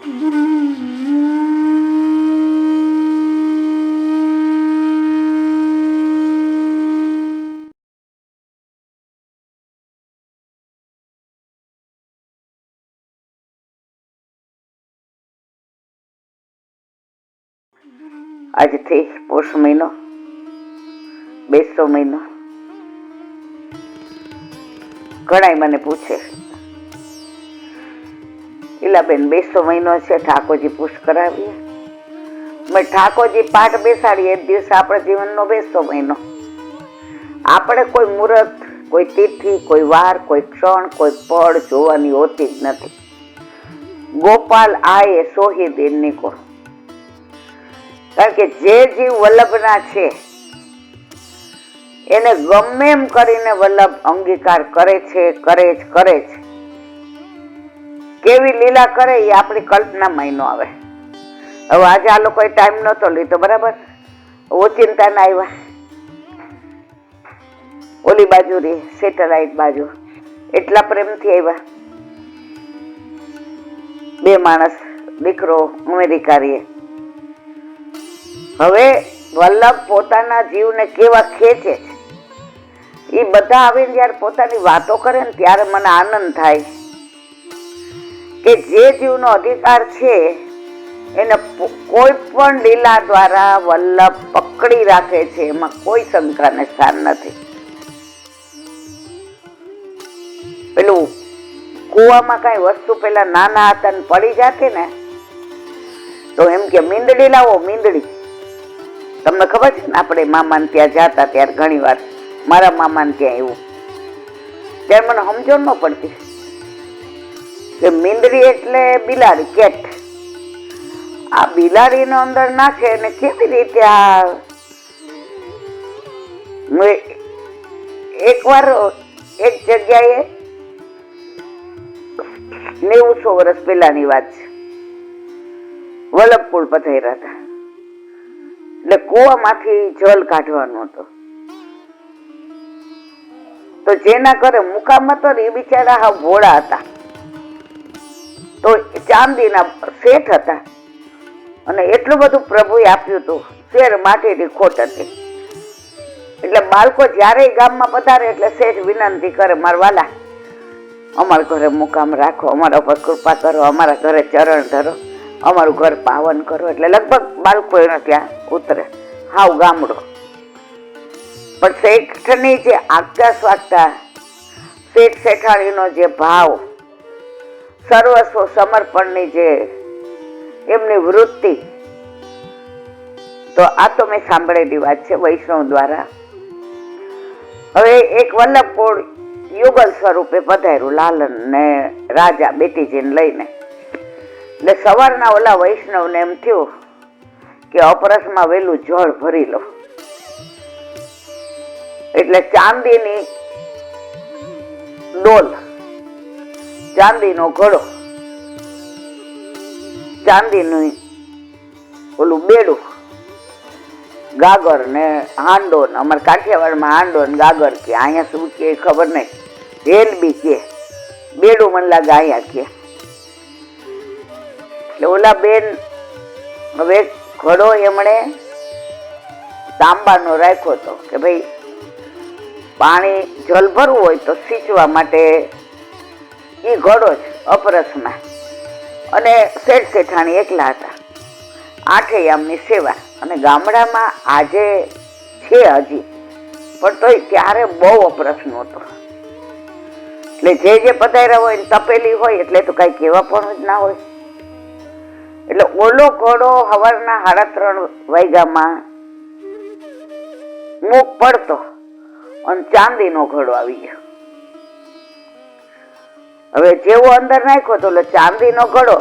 આજથી પોષ મહિનો, બેસતો મહિનો. ઘણાય મને પૂછે, ઈલાબેન બેસતો મહિનો છે, ઠાકોરજી પૂછ કરાવીએ. મેં ઠાકોરજી પાઠ બેસાડીએ એક દિવસ આપણા જીવનનો બેસતો મહિનો. આપણે કોઈ મુહૂર્ત, કોઈ તિથિ, કોઈ વાર, કોઈ ક્ષણ, કોઈ પળ જોવાની હોતી જ નથી. ગોપાલ આયે સોહી દિન કો. કારણ કે જે જીવ વલ્લભના છે એને ગમે એમ કરીને વલ્લભ અંગીકાર કરે છે. કેવી લીલા કરે એ આપણી કલ્પનામાં ન આવે. હવે આજે આ લોકોએ ટાઈમ નહોતો લીધો, બરાબર, ઓચિંતા ના આવ્યા, ઓલી બાજુ રે સેટેલાઇટ બાજુ એટલા પ્રેમથી આવ્યા. બે માણસ, દીકરો અમેરિકા રે. હવે વલ્લભ પોતાના જીવને કેવા ખેંચે છે એ બધા આવીને જયારે પોતાની વાતો કરે ને ત્યારે મને આનંદ થાય કે જે જીવનો અધિકાર છે એને કોઈ પણ લીલા દ્વારા વલ્લભ પકડી રાખે છે. એમાં કોઈ શંકાને સ્થાન નથી. પેલું કુવામાં કઈ વસ્તુ પેલા નાના હતા ને પડી જાતી ને તો એમ કે મીંદડી લાવો, મીંદડી. તમને ખબર છે ને, આપણે મામાને ત્યાં જતા ત્યારે ઘણી વાર મારા મામાને ત્યાં એવું, ત્યારે મને સમજણ ન પડતી કે મીંદડી એટલે બિલાડી, કેટ. આ બિલાડીનો અંદર નાખે ને કેવી રીતે આ. એક વાર એક જગ્યાએ 900 વર્ષ પહેલાની વાત છે, વલ્લભકુળ પધાર્યા હતા. એટલે કુવામાંથી જલ કાઢવાનો હતો. તો જેના ઘરે મુકામ હતો ને એ બિચારા હા ભોળા હતા. તો ચાંદીના શેઠ હતા અને એટલું બધું પ્રભુએ આપ્યું હતું, શેર માટેની ખોટ હતી. એટલે બાળકો જયારે ગામમાં પધારે એટલે શેઠ વિનંતી કરે, મારા વાલા અમારા ઘરે મુકામ રાખો, અમારા ઉપર કૃપા કરો, અમારા ઘરે ચરણ ધરો, અમારું ઘર પાવન કરો. એટલે લગભગ બાળકો એને ત્યાં ઉતરે, હાવ ગામડો. પણ શેઠની જે આજ્ઞા સ્વાગતા, શેઠ શેઠાણીનો જે ભાવ, સર્વસ્વ સમર્પણની જે એમની વૃત્તિ, તો આ તો મેં સાંભળેલી વાત છે વૈષ્ણવ દ્વારા. હવે એક વલ્લભકુળ યુગલ સ્વરૂપે પધાર્યું લાલન ને રાજા બેટીજીને લઈને. એટલે સવારના ઓલા વૈષ્ણવને એમ થયું કે અપરસમાં વેલું જળ ભરી લો. એટલે ચાંદીની ડોલ, ચાંદીનો ઘડો, ચાંદીનું ઓલું બેડું, ગાગર ને હાંડો, અમારે કાઠિયાવાડમાં હાંડો ને ગાગર કે, અહીંયા શું કે ખબર નહીં, હેલ બી કે, બેડું મને લાગે અહીંયા કે. એટલે ઓલા બેન હવે ઘડો એમણે તાંબાનો રાખ્યો હતો કે ભાઈ પાણી જલ ભરવું હોય તો સિંચવા માટે એ ઘડો જ અપરસમાં. અને શેઠ શેઠાણી એકલા હતા, 8 યામની સેવા. અને ગામડામાં આજે છે હજી, પણ તોય ત્યારે બહુ અપરસ નહોતો. એટલે જે પધાર્યા હોય ને તપેલી હોય એટલે તો કઈ કહેવા પણ જ ના હોય. એટલે ઓલો ઘોડો સવારના 3:30 વાગ્યામાં મુખ પડતો અને ચાંદીનો ઘડો આવી ગયો. હવે જેવો અંદર નાખ્યો તો ચાંદીનો ઘડો,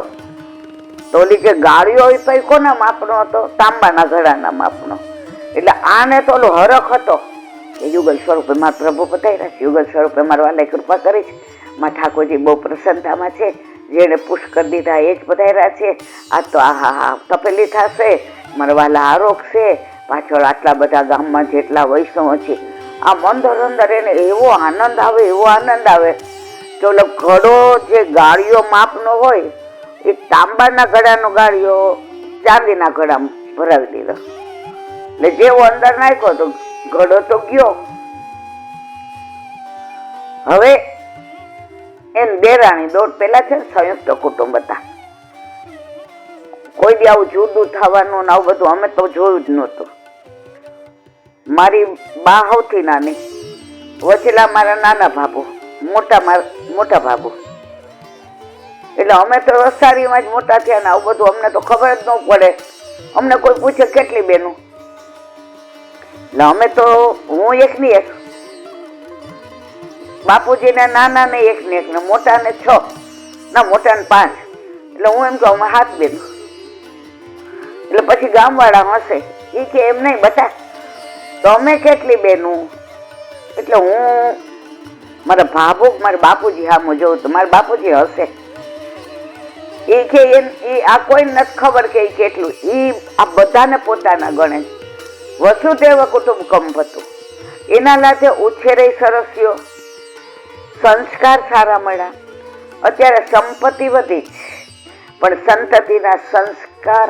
તો ઓલી જે ગાળીઓ હોય તો એ કોના માપનો હતો? તાંબાના ઘડાના માપનો. એટલે આને તો ઓલો હરખ હતો કે યુગલ સ્વરૂપે મારા પ્રભુ પધાર્યા છે, યુગલ સ્વરૂપે મારા વાલે કૃપા કરી છે, મારા ઠાકોરજી બહુ પ્રસન્નતામાં છે, જેને પુશ કરી દીધા એ જ પધાર્યા છે. આ તો આહા તપેલી થશે, મારા વાલા આરોગ છે, પાછળ આટલા બધા ગામમાં જેટલા વૈષ્ણવો છે. આમ અંદર એને એવો આનંદ આવે, એવો આનંદ આવે કે ઓલો ઘડો જે ગાળીઓ માપનો હોય એક તાંબાના ઘડાનો ગાળિયો ચાંદીના ઘડામાં ભરાવી દીધો. એટલે જેવો અંદર નાખ્યો તો ઘડો તો ગયો. હવે એમ દેરાણી દોઢ પેલા છે સંયુક્ત કુટુંબ હતા. કોઈ દી આવું જુદું થવાનું ને આવું બધું અમે તો જોયું જ નહોતું. મારી બા સૌથી નાની, વચેલા મારા નાના બાબુ, મોટા બાબુ. એટલે અમે તો રસારીમાં જ મોટા થયા ને આવું બધું અમને તો ખબર જ ન પડે. અમને કોઈ પૂછે કેટલી બેનું, એટલે અમે તો હું એકની એક, બાપુજીને નાના ને એક ને એક ને મોટા ને 6 ના મોટા ને 5. એટલે હું એમ કહું અમે 7 બેન. એટલે પછી ગામવાળા હશે એ કે એમ નહીં બતા તો અમે કેટલી બેનું. એટલે હું મારા ભાભુ મારા બાપુજી સામું જોઉં તો મારા બાપુજી હશે. એ કે એ આ કોઈ નથી ખબર કે કેટલું. એ આ બધાને પોતાના ગણે. વસુદેવ કુટુંબકમ હતું. એના લાથે ઉછેરે સરસ થયો, સંસ્કાર સારા મળ્યા. અત્યારે સંપત્તિ વધી પણ સંતતિના સંસ્કાર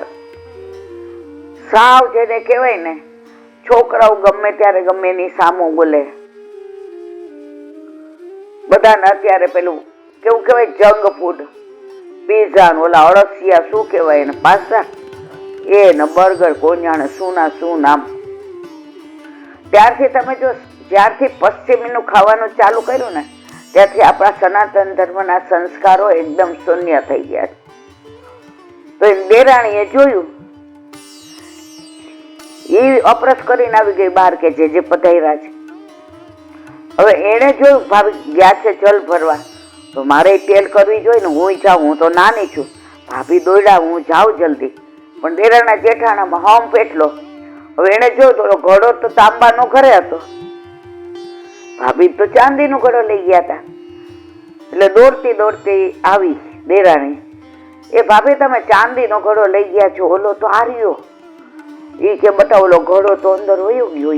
સાવ જેને કહેવાય ને, છોકરાઓ ગમે ત્યારે ગમે એની સામું બોલે. બધાને અત્યારે પેલું કેવું કહેવાય જંક ફૂડ, પીઝા ને ઓલા અળસિયા શું કહેવાય ને પાસ્તા એ ને બર્ગર, કોન્યાણે શું ના શું નામ. ત્યારથી તમે જો જ્યારથી પશ્ચિમીનું ખાવાનું ચાલુ કર્યું ને ત્યારથી આપણા સનાતન ધર્મના સંસ્કારો એકદમ શૂન્ય થઈ ગયા. તો એ દેરાણીએ જોયું, એ અપરસ કરીને આવી ગઈ બહાર કે જે પધાર્યા છે. હવે એને જોયું ભાભી ગયા છે જલ ભરવા, તો મારે તેલ કરવી જોઈએ ને, હું જાઉં, હું તો નાની છું. ભાભી દોડ્યા, હું જાઉં જલ્દી. પણ દેરાણા જેઠાણામાં હમ પેટલો. હવે એને જોયું તો ઘડો તો તાંબાનો ઘરે હતો, ભાભી તો ચાંદીનો ઘડો લઈ ગયા હતા. એટલે દોડતી દોડતી આવી દેરાણી, એ ભાભી તમે ચાંદીનો ઘડો લઈ ગયા છો, ઓલો તો હાર્યો. એ કે બટા ઓલો ઘડો તો અંદર વયો ગયો.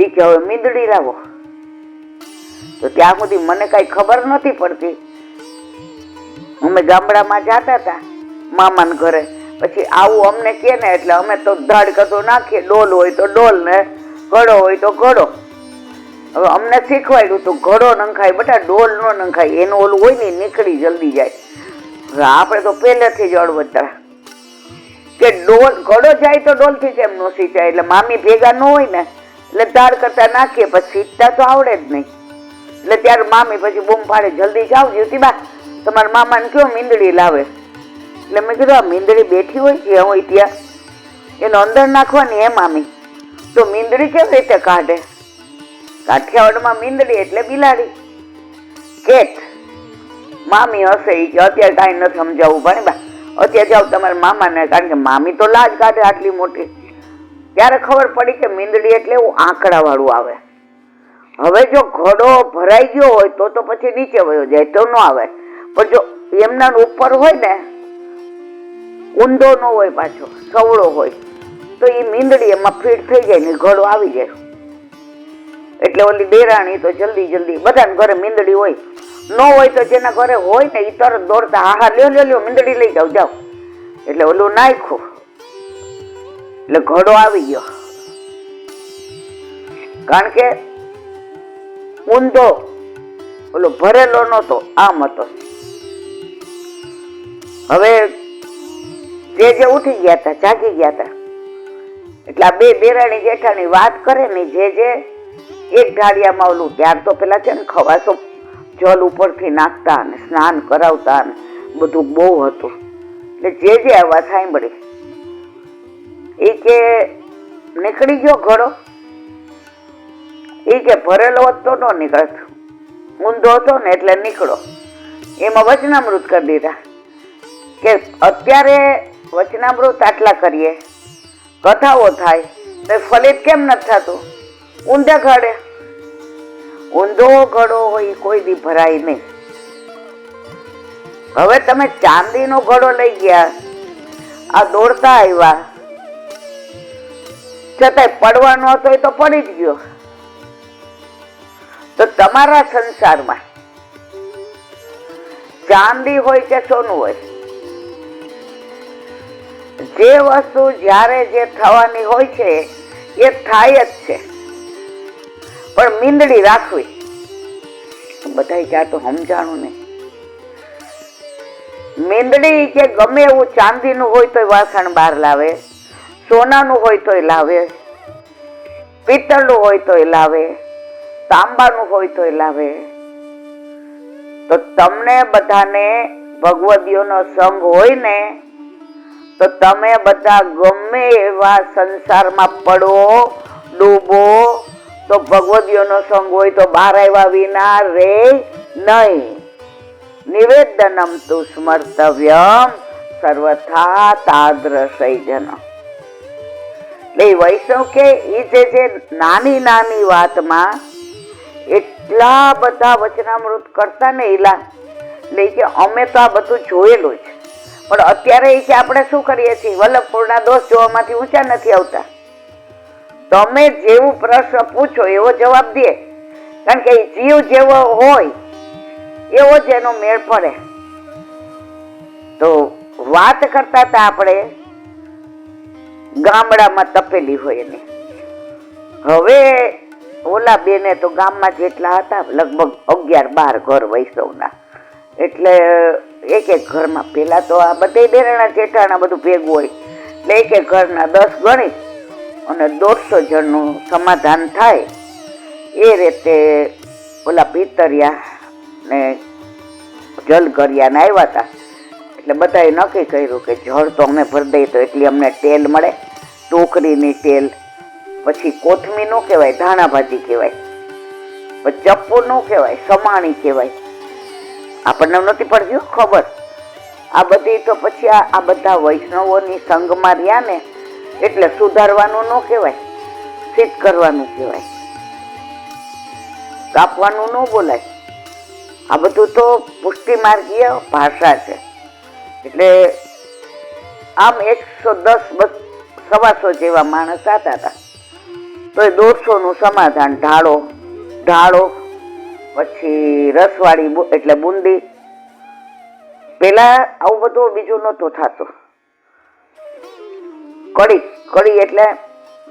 એ કે હવે મીંદડી લાવો. તો ત્યાં સુધી મને કઈ ખબર નથી પડતી. અમે ગામડામાં જતા હતા મામાના ઘરે, પછી આવું અમને કે ને એટલે અમે તો ધાડ કતો નાખીએ. ડોલ હોય તો ડોલ ને ઘડો હોય તો ઘડો. હવે અમને શીખવાડ્યું તો ઘડો નંખાય બટા, ડોલ નો નંખાય. એનું ઓલું હોય ને નીકળી જલ્દી જાય. હવે આપણે તો પહેલેથી જ અડવતરા કે ડોલ ઘડો જાય તો ડોલ થી કેમ નો સીંચાય. એટલે મામી ભેગા ન હોય ને એટલે દાળ કરતા નાખીએ, પછી સીધતા તો આવડે જ નહીં. એટલે ત્યારે મામી પછી બૂમ પાડે, જલ્દી જાવ જ્યોતિબા, તમારા મામાને કયો મીંદડી લાવે. એટલે મેં કીધું આ મીંદડી બેઠી હોય છે હોય ત્યાં, એનો અંદર નાખવાની હે મામી. તો મીંદડી કેવી રીતે કાઢે? કાઠિયાવાડમાં મીંદડી એટલે બિલાડી, કેટ. મામી હશે કે અત્યારે કાંઈ નથી સમજાવવું ભણી બા, અત્યારે જાવ તમારા મામાને, કારણ કે મામી તો લાજ કાઢે આટલી મોટી. ત્યારે ખબર પડી કે મીંદડી એટલે એવું આંકડા વાળું આવે. હવે જો ઘડો ભરાઈ ગયો હોય તો પછી નીચે વયો જાય તો ન આવે. પણ જો એમના ઉપર હોય ને, ઊંડો ન હોય, પાછો સવળો હોય, તો એ મીંદડી એમાં ફીટ થઈ જાય ને ઘડો આવી જાય. એટલે ઓલી દેરાણી તો જલ્દી બધાને ઘરે મીંદડી હોય, ન હોય તો જેના ઘરે હોય ને એ તરત દોડતા, હા લ્યો મીંદડી લઈ જાવ. એટલે ઓલું નાખ્યું એટલે ઘડો આવી ગયો. કારણ કે ઊંધો ઓલો ભરેલો નતો, આમ હતો. હવે જે ઉઠી ગયા હતા, જાગી ગયા હતા. એટલે આ બે દેરાણી જેઠાણી વાત કરે ને, જે એક ઢાળિયામાં ઓલું, ત્યાર તો પેલા છે ને ખવાસો જલ ઉપરથી નાખતા અને સ્નાન કરાવતા ને બધું બહુ હતું. એટલે જે અવાજ સાંભળી એ કે નીકળી ગયો ઘડો. એ કે ભરેલો હોત તો ન નીકળત, ઊંધો હતો ને એટલે નીકળો. એમાં વચનામૃત કરી દીધા કે અત્યારે વચનામૃત આટલા કરીએ, કથાઓ થાય તો ફલિત કેમ નથી થતું? ઊંધે ઘડે. ઊંધો ઘડો હોય કોઈ દી ભરાય નહીં. હવે તમે ચાંદીનો ઘડો લઈ ગયા, આ દોડતા આવ્યા, છતાંય પડવાનો હતો એ તો પડી જ ગયો. તો તમારા સંસારમાં ચાંદી હોય કે સોનું હોય, જે વસ્તુ જ્યારે જે થવાની હોય છે એ થાય જ છે, પણ મીંદડી રાખવી. બધાય ક્યાં તો સમજાણું નહીં. મીંદડી કે ગમે એવું ચાંદીનું હોય તોય વાસણ બહાર લાવે, સોનાનું હોય તોય લાવે, પિત્તળનું હોય તોય લાવે, તાંબાનું હોય તોય લાવે. તો તમને બધાને ભગવદીઓનો સંગ હોય ને તો તમે બધા ગમે એવા સંસારમાં પડો ડૂબો તો ભગવદીઓનો સંગ હોય તો બહાર આવ્યા વિના રે નહીં. નિવેદનમ તુ સ્મર્તવ્યમ સર્વથા તાદ્રશૈજન. એટલે વૈષ્ણવ કે એ જે નાની નાની વાતમાં એટલા બધા વચનામૃત કરતા ને ઈલા, એટલે કે અમે તો આ બધું જોયેલું છે, પણ અત્યારે એ કે આપણે શું કરીએ છીએ, વલ્લભપુરના દોષ જોવામાંથી ઊંચા નથી આવતા. તમે જેવું પ્રશ્ન પૂછો એવો જવાબ દે, કારણ કે જીવ જેવો હોય એવો જ એનો મેળ પડે. તો વાત કરતા હતા આપણે ગામડામાં તપેલી હોય એની. હવે ઓલા બેને તો ગામમાં જેટલા હતા લગભગ 11-12 ઘર વૈષ્ણવના, એટલે એક એક ઘરમાં પેલા તો આ બધે બેરણા જેઠાણા બધું ભેગું હોય, એટલે એક એક ઘરના 10 ગણી અને 150 જણનું સમાધાન થાય. એ રીતે ઓલા પિતરિયા ને જલકરિયા ને આવ્યા હતા, એટલે બધાએ નક્કી કર્યું કે જળ તો અમે ભરી દઈએ તો એટલી અમને તેલ મળે, ટોકરીની તેલ, પછી કોથમી નો કહેવાય, ધાણા ભાજી કહેવાય, પછી ચપ્પુ નો કહેવાય, સમાણી કહેવાય. આપણને નથી પડતી ખબર આ બધી. તો પછી આ બધા વૈષ્ણવોની સંગમાં રહ્યા ને એટલે સુધારવાનું ન કહેવાય, સિદ્ધ કરવાનું કહેવાય, કાપવાનું ન બોલાય. આ બધું તો પુષ્ટિ માર્ગીય ભાષા છે. એટલે આમ 110 125 જેવા માણસ હતા હતા, તો એ 150 નું સમાધાન. ઢાળો પછી રસવાળી એટલે બુંદી. પેલા આવું બધું બીજું નહોતું થતું. કડી એટલે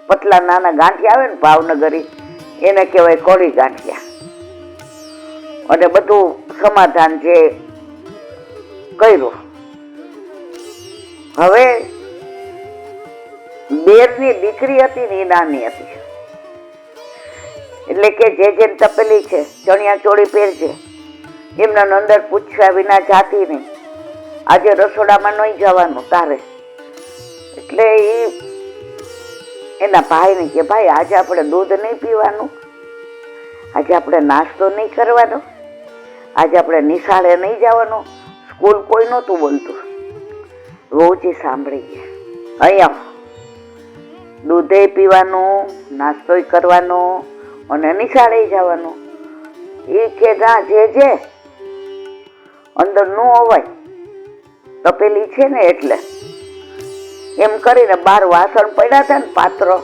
પતલા નાના ગાંઠિયા આવે ને ભાવનગરી, એને કહેવાય કડી ગાંઠિયા. અને બધું સમાધાન જે કર્યું. હવે બેરની દીકરી હતી ને એ નાની હતી, એટલે કે જે તપેલી છે ચણિયા ચોળી પહેરજે, એમના અંદર પૂછ્યા વિના જાતી નહીં, આજે રસોડામાં નહીં જવાનું તારે. એટલે એના ભાઈને કે ભાઈ આજે આપણે દૂધ નહીં પીવાનું, આજે આપણે નાસ્તો નહીં કરવાનો, આજે આપણે નિશાળે નહીં જવાનું. સ્કૂલ કોઈ નહોતું બોલતું, રોજ સાંભળી ગયા. અહીંયા દૂધે પીવાનું, નાસ્તોય કરવાનો અને નિશાળે જવાનું. એ કે ના જે અંદર નો અવાય, તપેલી છે ને એટલે. એમ કરીને 12 વાસણ પડ્યા હતા ને પાત્રો,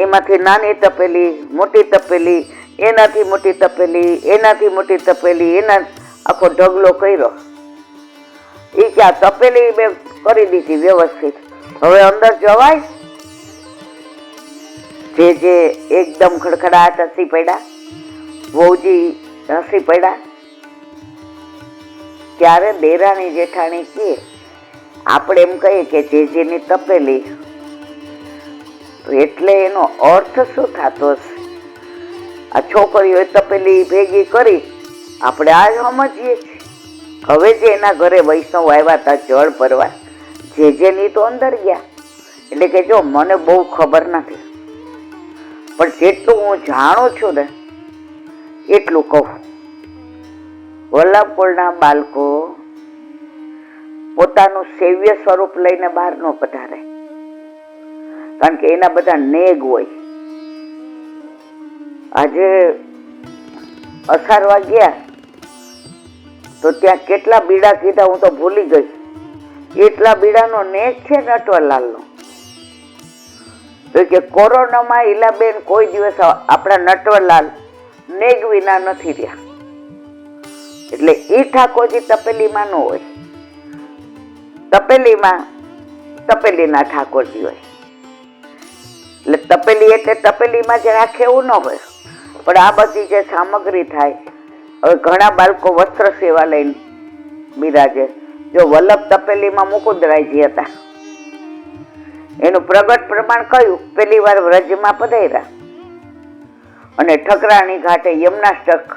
એમાંથી નાની તપેલી, મોટી તપેલી, એનાથી મોટી તપેલી, એનાથી મોટી તપેલી, એના આખો ઢગલો કર્યો. એ કે આ તપેલી મેં કરી દીધી વ્યવસ્થિત, હવે અંદર જવાય. જે એકદમ ખડખડાટ હસી પડ્યા, વહુજી હસી પડ્યા. ત્યારે દેરાણી જેઠાણી કે આપણે એમ કહીએ કે જેની તપેલી, એટલે એનો અર્થ શું થતો હશે? આ છોકરીઓએ તપેલી ભેગી કરી, આપણે આ સમજીએ છીએ. હવે જે એના ઘરે વૈષ્ણવ આવ્યા હતા જળ ભરવા, જેની તો અંદર ગયા. એટલે કે જો મને બહુ ખબર નથી, પણ જેટલું હું જાણું છું ને એટલું કહું. વલ્લભપુરના બાળકો પોતાનું સેવ્ય સ્વરૂપ લઈને બહાર ન પધારે, કારણ કે એના બધા નેગ હોય. આજે અસારવા ગયા તો ત્યાં કેટલા બીડા કીધા હું તો ભૂલી ગઈ. એટલા બીડાનો નેગ છે નટવરલાલનો. તો કે કોરોનામાં ઈલાબેન કોઈ દિવસ આપણા નટવરલાલ નેગ વિના નથી રહ્યા. એટલે એ ઠાકોરજી તપેલીમાં ન હોય, તપેલીમાં તપેલીના ઠાકોરજી હોય. એટલે તપેલી એટલે તપેલીમાં જ રાખે એવું ન હોય. પણ આ બધી જે સામગ્રી થાય, હવે ઘણા બાળકો વસ્ત્ર સેવા લઈને બિરાજે. જો વલ્લભ તપેલીમાં મુકુંદરાયજી હતા, એનું પ્રગટ પ્રમાણ કયું? પેલી વાર વ્રજમાં પધાર્યા અને ઠકરાણી ઘાટે યમનાષ્ટક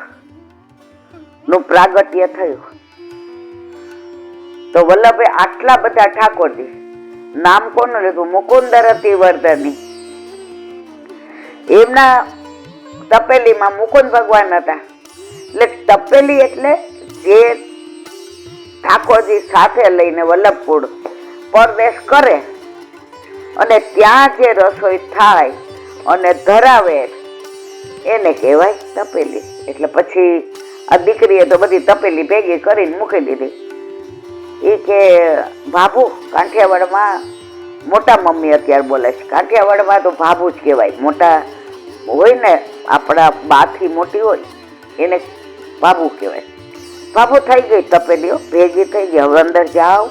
નું પ્રાગટ્ય થયું. તો વલ્લભે આટલા બધા ઠાકોરજી, નામ કોનું લીધું? મુકુંદરતી વર્ધની. એમના તપેલીમાં મુકુંદ ભગવાન હતા. એટલે તપેલી એટલે જે ઠાકોરજી સાથે લઈને વલ્લભપુર પરદેશ કરે અને ત્યાં જે રસોઈ થાય અને ધરાવે એને કહેવાય તપેલી. એટલે પછી આ દીકરીએ તો બધી તપેલી ભેગી કરીને મૂકી દીધી. એ કે ભાભુ, કાંઠિયાવાડમાં મોટા મમ્મી અત્યારે બોલે છે, કાંઠિયાવાડમાં તો ભાભુ જ કહેવાય. મોટા હોય ને, આપણા બાથી મોટી હોય એને ભાભુ કહેવાય. ભાભુ થઈ ગઈ તપેલીઓ ભેગી થઈ ગઈ. હવે અંદર જાઓ.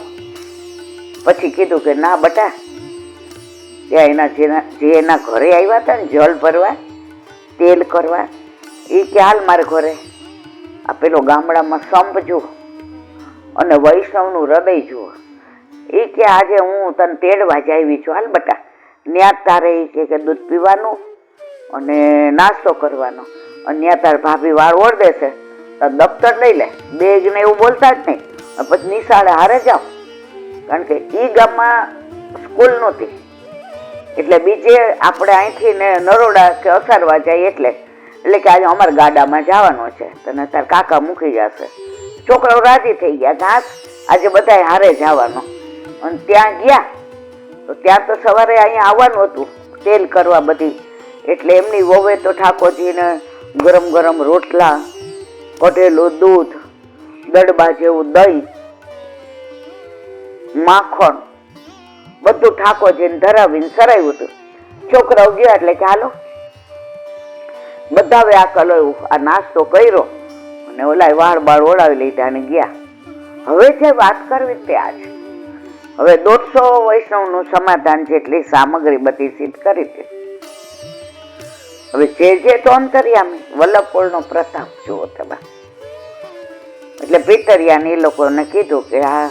પછી કીધું કે ના બટા, ત્યાં એના જે એના ઘરે આવ્યા હતા ને જળ ભરવા, તેલ કરવા, એ કે હાલ મારે ઘરે આ પેલો ગામડામાં સંપ જુઓ અને વૈષ્ણવનું હૃદય જુઓ. એ કે આજે હું તને તેડવા જ આવી છું, હાલ બટા. ત્યાં તારે એ કે દૂધ પીવાનું અને નાસ્તો કરવાનો, અને ત્યાં તારે ભાભી વાર ઓળ દેશે તો દફતર લઈ લે, બેગ ને એવું બોલતા જ નહીં. પછી નિશાળે હારે જાઓ, કારણ કે એ ગામમાં સ્કૂલ નહોતી. એટલે બીજે આપણે અહીંથી ને નરોડા કે અસારવા જાય એટલે કે આજે અમારે ગાડામાં જવાનું છે, તને તાર કાકા મૂકી જશે. છોકરાઓ રાજી થઈ ગયા, ઘાસ આજે બધા હારે જવાનો. અને ત્યાં ગયા તો ત્યાં તો સવારે અહીંયા આવવાનું હતું તેલ કરવા બધી. એટલે એમની વહુએ તો ઠાકોરજીને ગરમ ગરમ રોટલા, કઢેલું દૂધ, દડબા જેવું દહીં, માખણ બધું ઠાકોરજીને ધરાવીને સરાવ્યું હતું. છોકરાઓ ગયા એટલે કે હાલો બધા આ કલોયું આ નાસ્તો કર્યો અને ઓલા વાળ બાળ ઓળાવી લીધા અને ગયા. હવે જે વાત કરવી તે આ છે. હવે 150 વૈષ્ણવનું સમાધાન જેટલી સામગ્રી બધી સિદ્ધ કરી છે. હવે જે તો અંતર્યામી વલ્લભપુરનો પ્રતાપ જુઓ તમે. એટલે પિતરિયાને એ લોકોને કીધું કે આ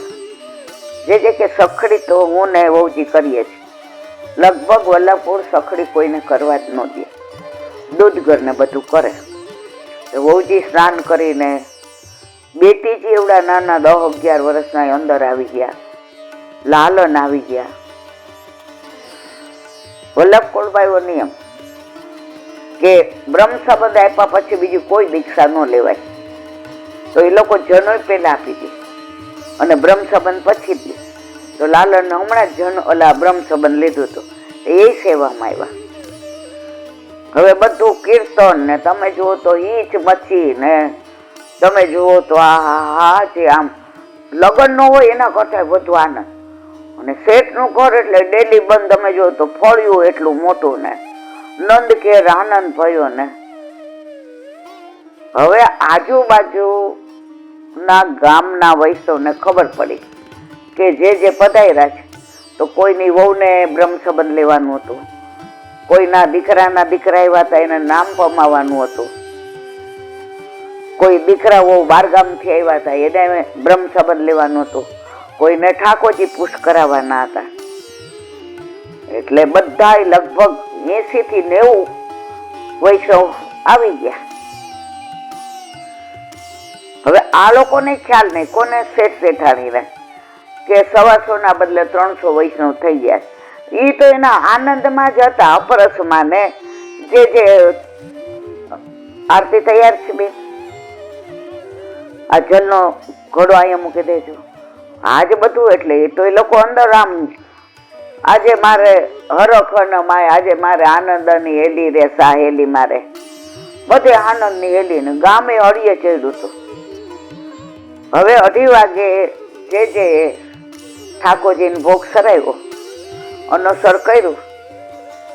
જે કે સખડી તો હું ને વહુજી કરીએ છીએ. લગભગ વલ્લભપુર સખડી કોઈને કરવા જ ન દે, દૂધઘર ને બધું કરે. વહુજી સ્નાન કરીને બેટીજી એવડા નાના 10-11 વર્ષના અંદર આવી ગયા, લાલન આવી ગયા. વલ્લભકુળબાઈઓ નિયમ કે બ્રહ્મ સંબંધ આપ્યા પછી બીજી કોઈ દીક્ષા ન લેવાય. તો એ લોકો જનોય પહેલા આપી દી અને બ્રહ્મ સંબંધ પછી દી. તો લાલન હમણાં જ બ્રહ્મ સંબંધ લીધું હતું, એ સેવામાં આવ્યા. હવે બધું કીર્તન ને તમે જુઓ તો ઈચ મચી ને તમે જુઓ તો આ જે આમ લગ્ન ન હોય એના કરતા વધુ આનંદ. અને શેઠનું ઘર એટલે ડેલી બંધ. તમે જુઓ તો ફળ્યું એટલું મોટું ને નંદ ઘેર આનંદ ભયો ને. હવે આજુબાજુ ના ગામના વૈષ્ણવને ખબર પડી કે જે પધાર્યા છે તો કોઈની વહુને બ્રહ્મ સંબંધ લેવાનું હતું, કોઈના દીકરા આવ્યા હતા એને નામ પમાવાનું હતું, કોઈ દીકરાઓ બારગામથી આવ્યા હતા એને બ્રહ્મ સંબંધ લેવાનું હતું, કોઈને ઠાકોરજી પુષ્ટ કરાવવાના હતા. એટલે બધા લગભગ 80 થી 90 વૈષ્ણવ આવી ગયા. હવે આ લોકોને ખ્યાલ નહીં, કોને શેઠ શેઠાણીને કે 125 ના બદલે 300 વૈષ્ણવ થઈ ગયા. એ તો એના આનંદમાં જ હતા, અપરસમાં ને જે આરતી તૈયાર છે બેન, આ જલનો ઘોડો અહીંયા મૂકી દેજો, આજ બધું. એટલે એ તો એ લોકો અંદર આમ આજે મારે હરખ ન માય, આજે મારે આનંદની હેલી રે સાહેલી મારે, બધે આનંદની હેલી ને ગામે અડીએ ચડ્યું હતું. હવે 2:30 વાગે જે ઠાકોરજીને ભોગ સરાવ્યો, અનુસર કર્યું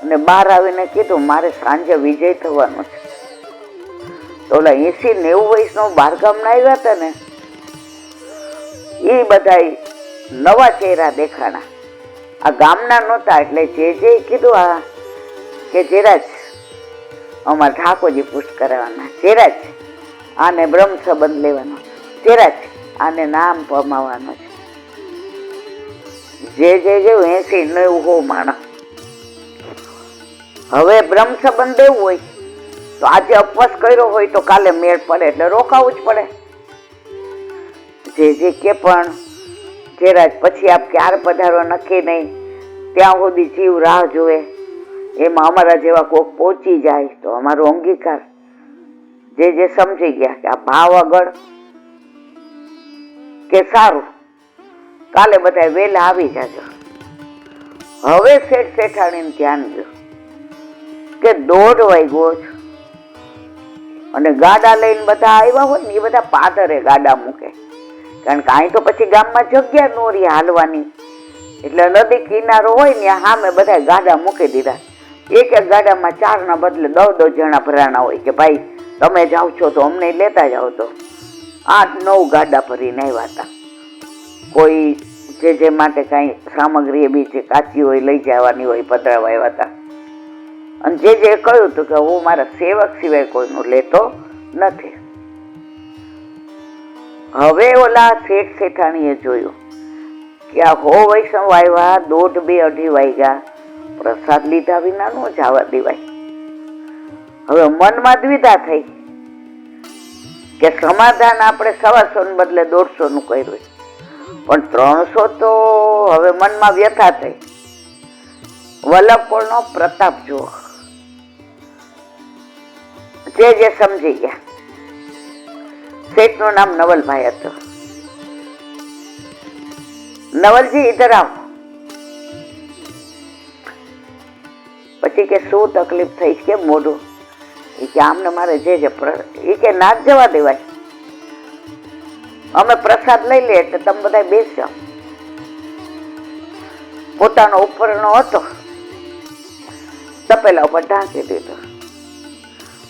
અને બહાર આવીને કીધું મારે સાંજે વિજય થવાનો છે. તો ઓલા 80-90 વયસનો બહારગામના આવ્યા હતા ને, એ બધા નવા ચહેરા દેખાણા. આ ગામના નહોતા. એટલે જે કીધું આ કે જેરાજ અમારે ઠાકોરજી પુષ્ટ કરાવવાના, જેરાજ આને બ્રહ્મ સંબંધ લેવાનો, જેરાજ આને નામ પમાવવાનો છે. જે 80-90 માણસ. હવે બ્રહ્મ સંબંધ લેવું હોય તો આજે અપવાસ કર્યો હોય તો કાલે મેળ પડે, એટલે રોકાવું જ પડે. જે કે પણ જેરાજ પછી આપ ક્યારે પધારો નક્કી નહીં, ત્યાં સુધી જીવ રાહ જોવે, એમાં અમારા જેવા કોક પહોંચી જાય તો અમારો અંગીકાર. જે સમજી ગયા કે આ ભાવ આગળ કે સારું, કાલે બધા વેલા આવી જાજો. હવે શેઠ શેઠાણીને ધ્યાન ગયું કે 1:30 વાગ્યો છે અને ગાડા લઈને બધા આવ્યા હોય ને, એ બધા પાદરે ગાડા મૂકે. કારણ કે અહીં તો પછી ગામમાં જગ્યા નો રહી હાલવાની, એટલે નદી કિનારો હોય ને સામે બધા ગાડા મૂકી દીધા. એક ગાડામાં 4 ના બદલે 10 જણા ભરાણા હોય કે ભાઈ તમે જાઓ છો તો અમને લેતા જાઓ. તો 8-9 ગાડા ભરીને આવ્યા હતા. કોઈ જે માટે કાંઈ સામગ્રી એ બીજી કાચી હોય લઈ જવાની હોય પધરાવા આવ્યા હતા. અને જે કહ્યું હતું કે હું મારા સેવક સિવાય કોઈનું લેતો નથી. હવે ઓલા શેઠ શેઠાણીએ જોયું કે આ વૈષ્ણવ આવ્યા, 1:30-2:30 વાગ્યા, પ્રસાદ લીધા વિના નો જવા દેવાય. હવે મનમાં દ્વિધા થઈ કે સમાધાન આપણે 125 બદલે 150 કર્યું, પણ 300 તો હવે મનમાં વ્યથા થઈ. વલ્લભકોળનો પ્રતાપ જુઓ. જે સમજી ગયા. શેઠનું નામ નવલભાઈ હતું. નવલજી ઇધર આવો. પછી કે શું તકલીફ થઈ કે મોઢું? એ કે આમને મારે એ કે ના જ જવા દેવાય, અમે પ્રસાદ લઈ લે એટલે તમે બધા બેસજો. પોતાનો ઉપરનો હતો તપેલા ઉપર ઢાંકી દીધો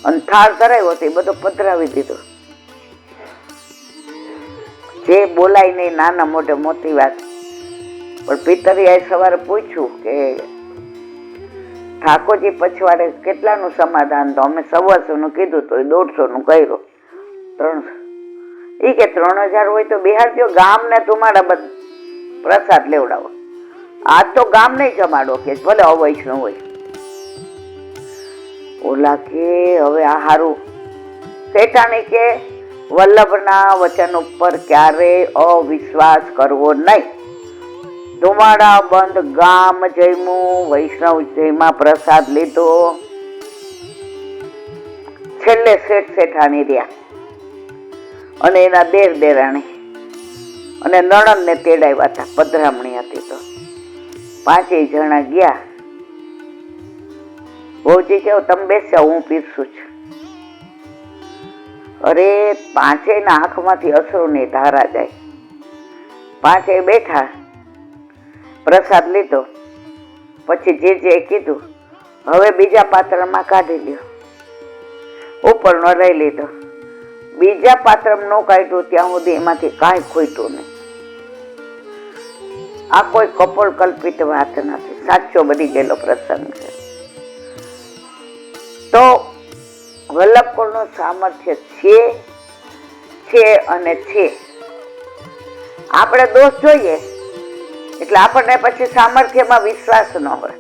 અને થાળ ધરાવ્યો હતો એ બધો પધરાવી દીધો. જે બોલાય નહીં, નાના મોટે મોટી વાત. પણ પિતરિયાએ સવારે પૂછ્યું કે ઠાકોરજી પછવાડે કેટલાનું સમાધાન? તો અમે 125 કીધું તો 150 કર્યું. 300. એ કે 3000 હોય તો બિહારજો, ગામ ને તમારા પ્રસાદ લેવડાવો. આજ તો ગામ નહીં જમાડો કે ભલે અવૈષ્ણવ હોય. ઓલા કે હવે આ હારું. શેઠાણી કે વલ્લભના વચન ઉપર ક્યારેય અવિશ્વાસ કરવો નહીં. ધુમાડા બંધ ગામ જમ્યું, વૈષ્ણવ જયમાં પ્રસાદ લીધો. છેલ્લે શેઠ શેઠાણી રહ્યા અને એના દેરાણી અને નણંદ ને તેડાવ્યા હતા. પધરામણી હતી તો 5 જણા ગયા. બહુજી કેવું તમે બેસજો, હું પીરસું છું. અરે 5 ના આંખમાંથી અશ્રુની ધારા જાય. 5 બેઠા, પ્રસાદ લીધો. પછી જે કીધું હવે બીજા પાત્રમાં કાઢી લ્યો. ઉપરનો લઈ લીધો. બીજા પાત્રમાં નો કાઢ્યું ત્યાં સુધી એમાંથી કાંઈ ખોઈતું નહીં. આ કોઈ કપોળ કલ્પિત વાત નથી, સાચો બની ગયેલો પ્રસંગ છે. તો વલ્લભકોળનું સામર્થ્ય છે અને છે. આપણે દોષ જોઈએ એટલે આપણને પછી સામર્થ્યમાં વિશ્વાસ ન હોય.